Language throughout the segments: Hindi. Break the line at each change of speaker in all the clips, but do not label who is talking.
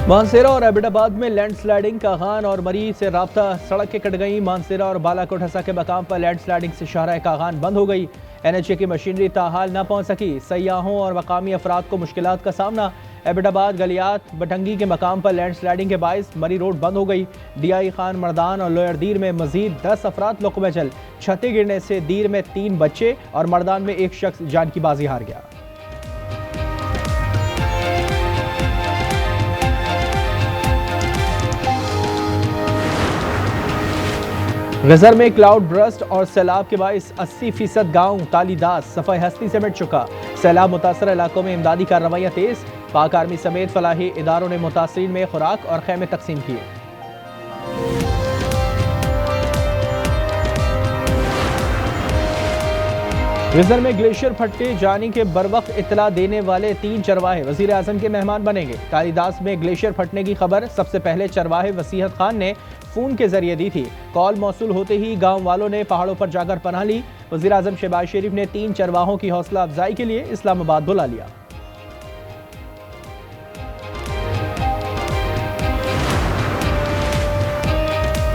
मानसेरा और एबटाबाद में लैंडस्लाइडिंग का कागान और मरी से राब्ता सड़कें कट गई। मानसेरा और बालाकोट हसा के मकाम पर लैंडस्लाइडिंग से शाहराह कागान बंद हो गई। NHA की मशीनरी ताहाल न पहुंच सकी। सयाहों और मकामी अफराद को मुश्किलात का सामना। एबटाबाद गलियात बटंगी के मकाम पर लैंडस्लाइडिंग के बाइस मरी रोड बंद हो गई। DI खान मर्दान और लोयर दीर में मजीद 10 अफराद लुक़्मे जल। छतें गिरने से दीर में 3 बच्चे और मर्दान में एक शख्स जान की बाजी हार गया। गजर में क्लाउड ब्रस्ट और सैलाब के बाइस 80% गांव तालीदास सफाई हस्ती से मिट चुका। सैलाब मुतासर इलाकों में इमदादी कार्रवाइयां तेज। पाक आर्मी समेत फलाही इदारों ने मुतासरीन में खुराक और खैमे तकसीम किए। गजर में ग्लेशियर फटने जाने के बरवक्त इतला देने वाले 3 चरवाहे वजीर आजम के मेहमान बनेंगे। तालीदास में ग्लेशियर फटने की खबर सबसे पहले चरवाहे वसीहत खान ने फोन के जरिए दी थी। कॉल मौसूल होते ही गांव वालों ने पहाड़ों पर जाकर पनाह ली। वजीर आजम शहबाज शरीफ ने 3 चरवाहों की हौसला अफजाई के लिए इस्लामाबाद बुला लिया।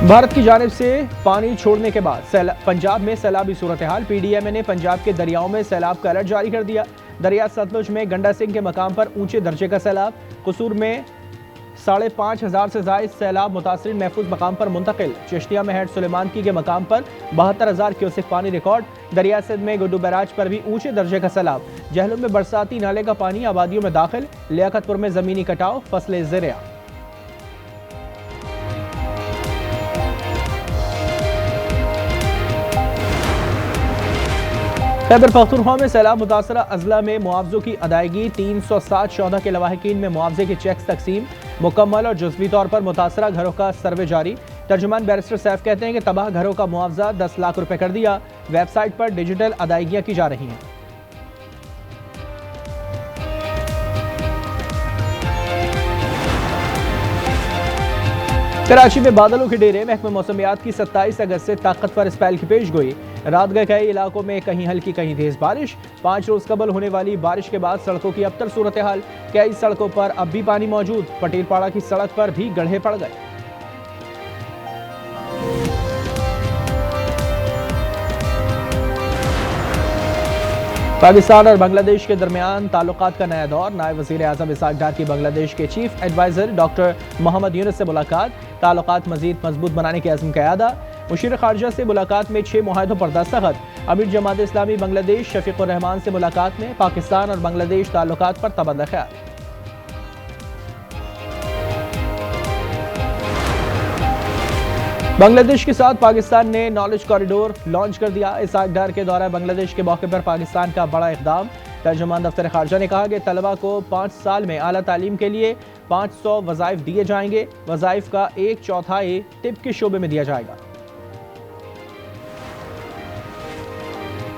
भारत की जानिब से पानी छोड़ने के बाद पंजाब में सैलाबी सूरत हाल। PDMA ने पंजाब के दरियाओं में सैलाब का अलर्ट जारी कर दिया। दरिया सतलुज में गंडा सिंह के मकाम पर ऊंचे दर्जे का सैलाब। कसूर में 5,500 से जायद सैलाब मुतासरीन महफूज मकाम पर मुंतकिल। चिश्तिया में हेड सुलेमानकी के मकाम पर 72,000 क्यूसेक पानी रिकॉर्ड। दरिया सिंध में गुड्डू बैराज पर भी ऊंचे दर्जे का सैलाब। जहलम में बरसाती नाले का पानी आबादियों में दाखिल। लियाकतपुर में जमीनी कटाव, फसलें ज़ेर-ए-आम। खैबर पख्तूनख्वा में सैलाब मुतासरा अजला में मुआवजों की अदायगी। 360 शोधा के लवाहिकीन में मुआवजे के चेक्स तकसीम। मुकम्मल और जुज़वी तौर पर मुतासरा घरों का सर्वे जारी। तर्जुमान बैरिस्टर सैफ कहते हैं कि तबाह घरों का मुआवजा 10 लाख रुपए कर दिया। वेबसाइट पर डिजिटल अदायगियां की जा रही हैं। कराची में बादलों के डेरे। महकमे मौसमियात की 27 अगस्त से ताकतवर स्पेल की पेश गोई। रात गए कई इलाकों में कहीं हल्की कहीं तेज बारिश। 5 रोज कबल होने वाली बारिश के बाद सड़कों की अबतर सूरत हाल। कई सड़कों पर अब भी पानी मौजूद। पटेलपाड़ा की सड़क पर भी गड्ढे पड़ गए। पाकिस्तान और बांग्लादेश के दरमियान ताल्लुकात का नया दौर। नायब वज़ीर आज़म इसाक डार की बांग्लादेश के chief adviser doctor Mohammad Yunus से मुलाकात। ताल्लुकात मजीद मजबूत बनाने के अज़्म का अदा। मुशीर खारजा से मुलाकात में 6 मुआहदों पर दस्तखत। अमीर जमात इस्लामी बांग्लादेश शफीकुर रहमान से मुलाकात में पाकिस्तान और बांग्लादेश ताल्लुकात पर तबादला ख्याल। बांग्लादेश के साथ पाकिस्तान ने नॉलेज कॉरिडोर लॉन्च कर दिया। इसाक डार के दौरा बांग्लादेश के मौके पर पाकिस्तान का बड़ा इक़दाम। तर्जुमान दफ्तर खारजा ने कहा कि तलबा को 5 साल में आला तालीम के लिए 500 वज़ाइफ दिए जाएंगे। वज़ाइफ का 1/4 तिब के शोबे में दिया जाएगा।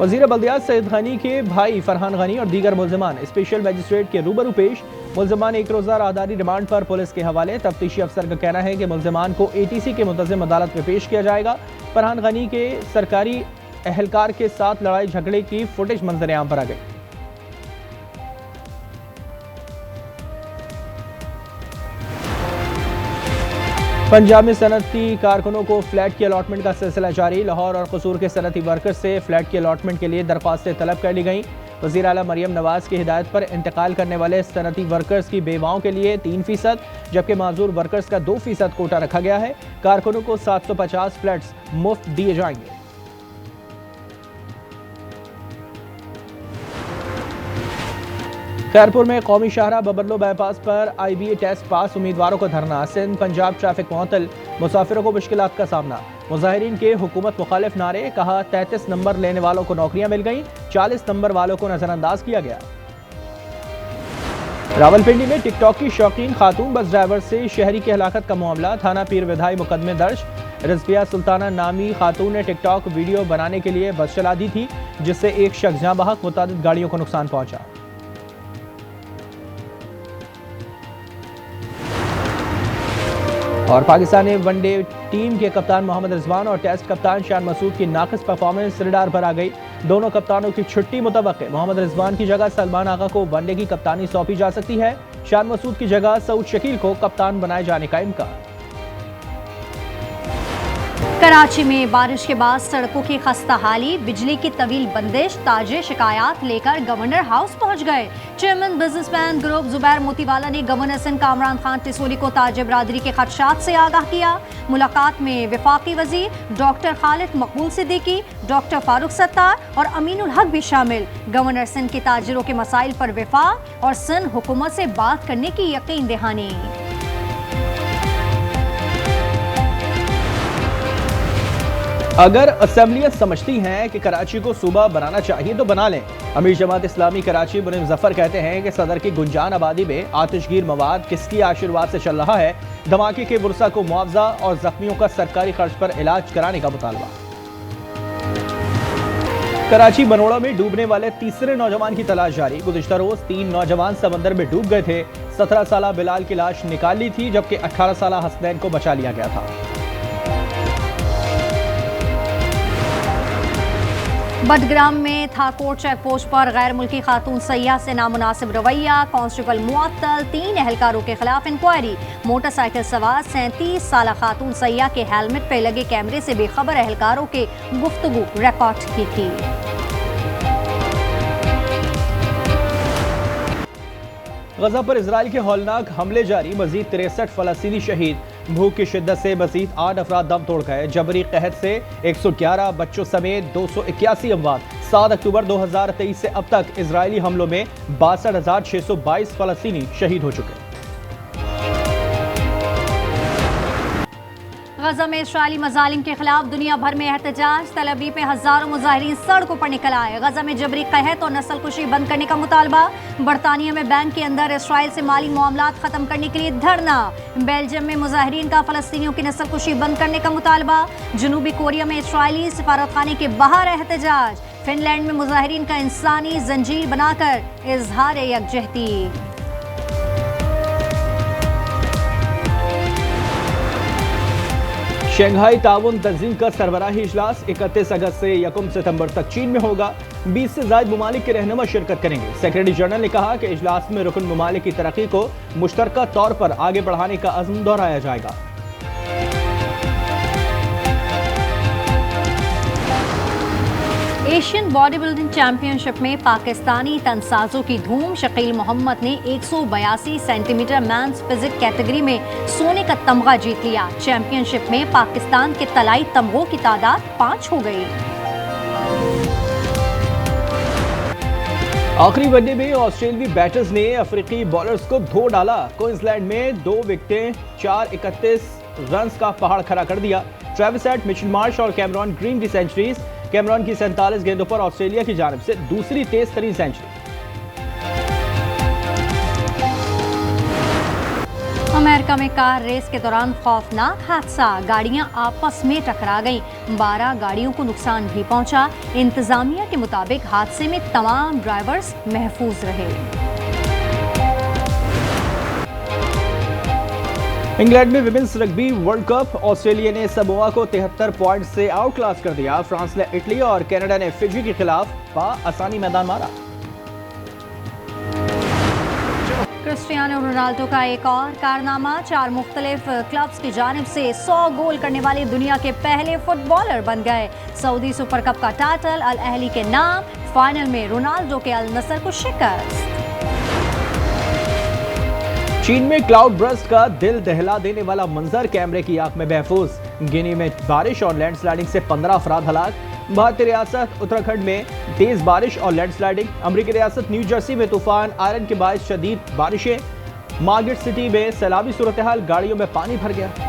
वज़ीर बल्दियात सईद गनी के भाई फरहान गनी और दीगर मुल्ज़िमान स्पेशल मजिस्ट्रेट के रूबरू पेश। मुल्ज़िमान 1 रोज़ा राहदारी रिमांड पर पुलिस के हवाले। तफ्तीशी अफसर का कहना है कि मुल्ज़िमान को ATC के मुंतज़िम अदालत में पेश किया जाएगा। फरहान गनी के सरकारी एहलकार के साथ लड़ाई झगड़े की फुटेज मंजर आम पर आ गई। पंजाब में सनती कारकुनों को फ्लैट की अलॉटमेंट का सिलसिला जारी। लाहौर और कसूर के सनती वर्कर्स से फ्लैट की अलॉटमेंट के लिए दरख्वास्तें तलब कर ली गईं। वज़ीर आला मरियम नवाज की हिदायत पर इंतकाल करने वाले सनती वर्कर्स की बेवाओं के लिए 3%, जबकि माजूर वर्कर्स का 2% कोटा रखा गया है। कारकुनों को 750 फ्लैट्स मुफ्त दिए जाएंगे। खैरपुर में कौमी शाहरा बबरलो बाईपास पर IBA टेस्ट पास उम्मीदवारों को धरना। सिंध पंजाब ट्रैफिक मुअत्तल। मुसाफिरों को मुश्किलात का सामना। मुजाहिरीन के हुकूमत मुखालिफ नारे। कहा 33 नंबर लेने वालों को नौकरियां मिल गईं, 40 नंबर वालों को नजरअंदाज किया गया। रावलपिंडी में टिकटॉक की शौकीन खातून बस ड्राइवर से शहरी की हलाकत का मामला। थाना पीर विधाई मुकदमे दर्ज। रिजविया सुल्ताना नामी खातून ने टिकटॉक वीडियो बनाने के लिए बस चला दी थी, जिससे एक शख्स जाँ बहक मुतादिद गाड़ियों को नुकसान पहुंचा। और पाकिस्तानी वनडे टीम के कप्तान मोहम्मद रिजवान और टेस्ट कप्तान शान मसूद की नाक़िस परफॉर्मेंस रडार पर आ गई। दोनों कप्तानों की छुट्टी मुतवक्के। मोहम्मद रिजवान की जगह सलमान आगा को वनडे की कप्तानी सौंपी जा सकती है। शान मसूद की जगह सऊद शकील को कप्तान बनाए जाने का इम्कान।
कराची में बारिश के बाद सड़कों की खस्ता हाली, बिजली की तवील बंदिश, ताजे शिकायत लेकर गवर्नर हाउस पहुंच गए। Chairman businessman group Zubair Motiwala ने गवर्नर सिंध कामरान खान टिसोली को ताजे बरादरी के खदशात से आगाह किया। मुलाकात में वफाकी वजीर डॉक्टर खालिद मकबूल सिद्दीकी, डॉक्टर फारूक सत्तार और अमीनुल हक भी शामिल। गवर्नर सिंध के ताजिरों के मसाइल पर वफाक और सिंध हुकूमत से बात करने की यकीन दहानी।
अगर असेंबलियां समझती हैं कि कराची को सूबा बनाना चाहिए तो बना लें। अमीर जमात इस्लामी कराची मुनीम जफर कहते हैं कि सदर की गुंजान आबादी में आतिशगीर मवाद किसकी आशीर्वाद से चल रहा है। धमाके के वर्षा को मुआवजा और जख्मियों का सरकारी खर्च पर इलाज कराने का मुतालबा। कराची बनोड़ा में डूबने वाले तीसरे नौजवान की तलाश जारी। गुज़िश्ता रोज 3 नौजवान समंदर में डूब गए थे। 17 साला बिलाल की लाश निकाल ली थी जबकि 18 साला हसनैन को बचा लिया गया था।
बडग्राम में थाकोट चेक पोस्ट पर गैर मुल्की खातून सैयाह से नामुनासिब रवैया, कांस्टेबल मुअत्तल, 3 एहलकारों के खिलाफ इंक्वायरी। मोटरसाइकिल सवार 37 साला खातून सैयाह के हेलमेट पर लगे कैमरे से बेखबर एहलकारों के गुफ्तगू रिकॉर्ड की थी।
गजा पर इजराइल के हौलनाक हमले जारी, मजीद 63 फलस्तीनी शहीद। भूख की शिद्दत से मजीद 8 अफराद दम तोड़ गए। जबरी कहत से 111 बच्चों समेत 281 अमवात। 7 अक्टूबर 2023 से अब तक इजरायली हमलों में 62,622 फलस्तीनी शहीद हो चुके।
गजा में इस्राइली मजालिम के खिलाफ दुनिया भर में एहतजाज, तलबी पे हजारों मुजाहिरीन सड़कों पर निकल आए। गजा में जबरी कहत और नस्ल कुशी बंद करने का मुतालबा। बरतानिया में बैंक के अंदर इस्राइल से माली मामलात खत्म करने के लिए धरना। बेल्जियम में मुजाहिरीन का फलस्तीनियों की नस्ल कुशी बंद करने का मुतालबा। जनूबी कोरिया में इस्राइली सफारतखाने के बाहर एहतजाज। फिनलैंड में मुजाहिरीन का इंसानी जंजीर बनाकर इजहार यकजहती।
शंघाई ताउन तंजीम का सरबराही इजलास 31 अगस्त से 1 सितंबर तक चीन में होगा। 20 से ज्यादा ममालिक के रहनुमा शिरकत करेंगे। सेक्रेटरी जनरल ने कहा कि इजलास में रुकन ममालिक की तरक्की को मुश्तरका तौर पर आगे बढ़ाने का अज़्म दोहराया जाएगा।
एशियन बॉडी बिल्डिंग चैंपियनशिप में पाकिस्तानी तनसाजों की धूम। शकील मोहम्मद ने 182 सेंटीमीटर मेंस फिजिक कैटेगरी में सोने का तमगा जीत लिया। चैंपियनशिप में पाकिस्तान के तलाई तमगों की तादाद 5 हो गई।
आखिरी वनडे में ऑस्ट्रेलियाई बैटर्स ने अफ्रीकी बॉलर्स को धो डाला। क्वींसलैंड में 2 विकेटें 431 रन का पहाड़ खड़ा कर दिया। ट्रेविस हेड, मिचेल मार्श और कैमरॉन ग्रीन की सेंचुरीज। कैमरॉन की 47 गेंदों पर ऑस्ट्रेलिया की जानिब से दूसरी तेज तरीन सेंचुरी।
अमेरिका में कार रेस के दौरान खौफनाक हादसा, गाड़ियां आपस में टकरा गईं। 12 गाड़ियों को नुकसान भी पहुंचा। इंतजामिया के मुताबिक हादसे में तमाम ड्राइवर्स महफूज रहे।
इंग्लैंड में women's rugby world cup, Australia ने समोआ को 73 पॉइंट से आउट क्लास कर दिया। फ्रांस ने इटली और कनाडा ने फिजी के खिलाफ आसानी मैदान मारा।
क्रिस्टियानो रोनाल्डो का एक और कारनामा, 4 मुख्तलिफ क्लब्स की जानिब से 100 गोल करने वाले दुनिया के पहले फुटबॉलर बन गए। सऊदी सुपर कप का टाइटल अल अहली के नाम। फाइनल में रोनाल्डो के अल नसर को शिकस्त।
चीन में क्लाउड बर्स्ट का दिल दहला देने वाला मंजर, कैमरे की आंख में महफूज। गिनी में बारिश और लैंडस्लाइडिंग से 15 अफराद हलाक। भारतीय रियासत उत्तराखंड में तेज बारिश और लैंडस्लाइडिंग। अमेरिकी रियासत न्यू जर्सी में तूफान आयरन के बायस शदीद बारिशें। मार्केट सिटी में सैलाबी सूरत हाल, गाड़ियों में पानी भर गया।